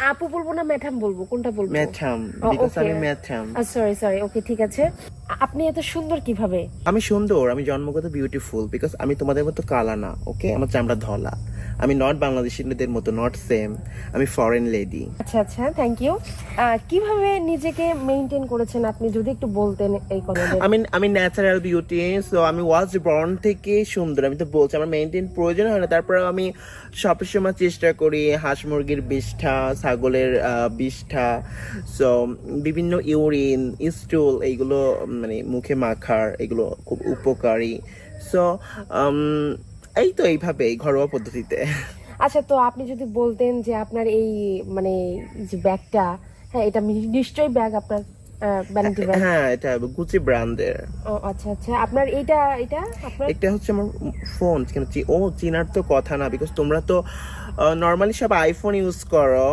আপু বলবো না ম্যাডাম বলবো, কোনটা বলবো? ম্যাডাম, বিকজ আমি ম্যাডাম। সরি ওকে ঠিক আছে। আপনি এত সুন্দর কিভাবে? আমি সুন্দর, আমি জন্মগত বিউটিফুল, বিকজ আমি তোমাদের মতো কালা না, ওকে? আমার চামড়া ধলা। আমি নট বাংলাদেশিদের মতো, নট সেম। আমি ফরেন লেডি। আচ্ছা আচ্ছা, থ্যাংক ইউ। কিভাবে নিজেকে মেইনটেইন করেছেন আপনি, যদি একটু বলতেন এই কথাটা। আমি ন্যাচারাল বিউটি, সো আমি ওয়াজ বর্ন থেকে সুন্দর। আমি তো বলছি আমার মেইনটেইন প্রয়োজন হয় না, তারপর আমি সবসময় চেষ্টা করি হাঁস মুরগির বিষ্ঠা, ছাগলের বিষ্ঠা, সো বিভিন্ন ইউরিন, স্টুল, এইগুলো মানে মুখে মাখার, এগুলো খুব উপকারী। সো এই তো এইভাবে ঘরোয়া পদ্ধতিতে। আচ্ছা, তো আপনি যদি বলতেন যে আপনার এই মানে এই যে ব্যাগটা, হ্যাঁ এটা নিশ্চয়ই ব্যাগ আপনার, ভ্যানিটি ব্যাগ। হ্যাঁ, এটা গুচি ব্র্যান্ডের। ও আচ্ছা আচ্ছা, আপনার এটা আপনার। এটা হচ্ছে আমার ফোন। কেন ও চিনার তো কথা না, বিকজ তোমরা তো নর্মালি সব আইফোন ইউজ করো।